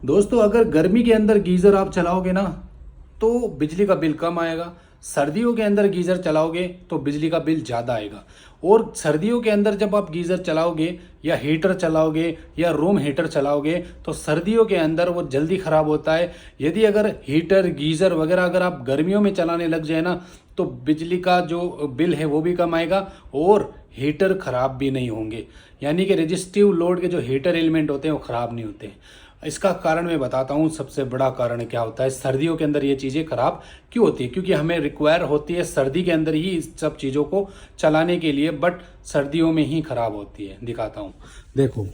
दोस्तों अगर गर्मी के अंदर गीज़र आप चलाओगे ना तो बिजली का बिल कम आएगा। सर्दियों के अंदर गीज़र चलाओगे तो बिजली का बिल ज़्यादा आएगा। और सर्दियों के अंदर जब आप गीज़र चलाओगे या हीटर चलाओगे या रूम हीटर चलाओगे तो सर्दियों के अंदर वो जल्दी ख़राब होता है। यदि अगर हीटर गीज़र वगैरह अगर आप गर्मियों में चलाने लग जाए ना तो बिजली का जो बिल है वो भी कम आएगा और हीटर ख़राब भी नहीं होंगे। यानी कि रेजिस्टिव लोड के जो हीटर एलिमेंट होते हैं वो ख़राब नहीं होते हैं। इसका कारण मैं बताता हूँ, सबसे बड़ा कारण क्या होता है सर्दियों के अंदर ये चीज़ें ख़राब क्यों होती है। क्योंकि हमें रिक्वायर होती है सर्दी के अंदर ही इस सब चीज़ों को चलाने के लिए, बट सर्दियों में ही ख़राब होती है। दिखाता हूँ, देखो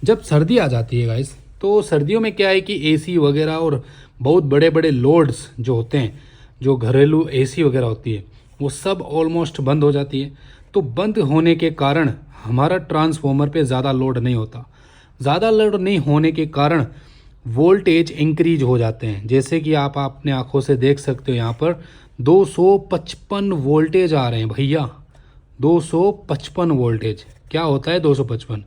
जब सर्दी आ जाती है गाइस तो सर्दियों में क्या है कि एसी वगैरह और बहुत बड़े बड़े लोड्स जो होते हैं, जो घरेलू एसी वगैरह होती है वो सब ऑलमोस्ट बंद हो जाती है। तो बंद होने के कारण हमारा ट्रांसफॉर्मर पे ज़्यादा लोड नहीं होता। ज़्यादा लोड नहीं होने के कारण वोल्टेज इंक्रीज हो जाते हैं। जैसे कि आप अपने आंखों से देख सकते हो यहाँ पर 255 वोल्टेज आ रहे हैं भैया। 255 वोल्टेज क्या होता है 255?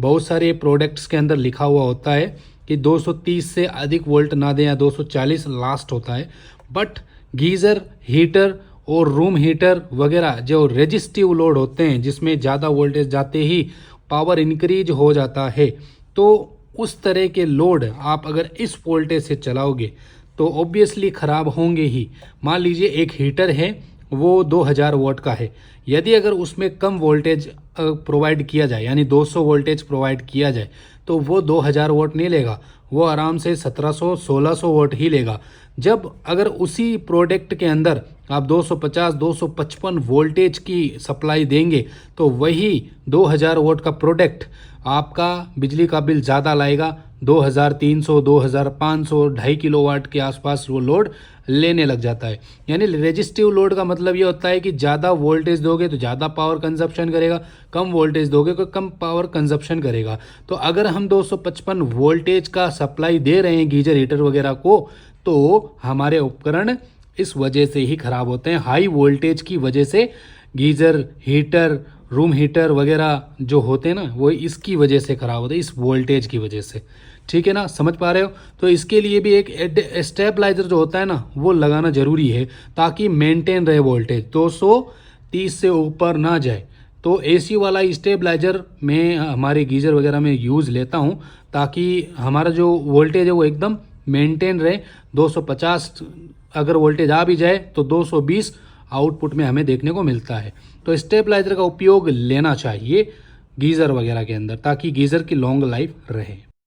बहुत सारे प्रोडक्ट्स के अंदर लिखा हुआ होता है कि 230 से अधिक वोल्ट ना दें या 240 लास्ट होता है। बट गीज़र, हीटर और रूम हीटर वगैरह जो रेजिस्टिव लोड होते हैं जिसमें ज़्यादा वोल्टेज जाते ही पावर इंक्रीज हो जाता है, तो उस तरह के लोड आप अगर इस वोल्टेज से चलाओगे तो ऑब्वियसली ख़राब होंगे ही। मान लीजिए एक हीटर है वो 2000 वोल्ट का है, यदि अगर उसमें कम वोल्टेज प्रोवाइड किया जाए यानी 200 वोल्टेज प्रोवाइड किया जाए तो वो 2000 वोल्ट नहीं लेगा, वो आराम से 1700-1600 वोल्ट ही लेगा। जब अगर उसी प्रोडक्ट के अंदर आप 250-255 वोल्टेज की सप्लाई देंगे तो वही 2000 वोल्ट का प्रोडक्ट आपका बिजली का बिल ज़्यादा लाएगा। 2300, 2500, 2.5 किलोवाट के आसपास वो लोड लेने लग जाता है। यानी रेजिस्टिव लोड का मतलब ये होता है कि ज़्यादा वोल्टेज दोगे तो ज़्यादा पावर कंजप्शन करेगा, कम वोल्टेज दोगे तो कम पावर कंजप्शन करेगा। तो अगर हम 255 वोल्टेज का सप्लाई दे रहे हैं गीजर हीटर वगैरह को तो हमारे उपकरण इस वजह से ही ख़राब होते हैं। हाई वोल्टेज की वजह से गीज़र, हीटर, रूम हीटर वगैरह जो होते हैं ना वो इसकी वजह से ख़राब होते हैं, इस वोल्टेज की वजह से। ठीक है ना, समझ पा रहे हो? तो इसके लिए भी एक स्टेबलाइजर जो होता है ना वो लगाना ज़रूरी है ताकि मेंटेन रहे वोल्टेज 230 से ऊपर ना जाए। तो एसी वाला स्टेबलाइजर मैं हमारे गीज़र वगैरह में यूज़ लेता हूँ ताकि हमारा जो वोल्टेज है वो एकदम मेंटेन रहे। 250 अगर वोल्टेज आ भी जाए तो 220 आउटपुट में हमें देखने को मिलता है। तो स्टेबलाइजर का उपयोग लेना चाहिए गीज़र वगैरह के अंदर ताकि गीज़र की लॉन्ग लाइफ रहे।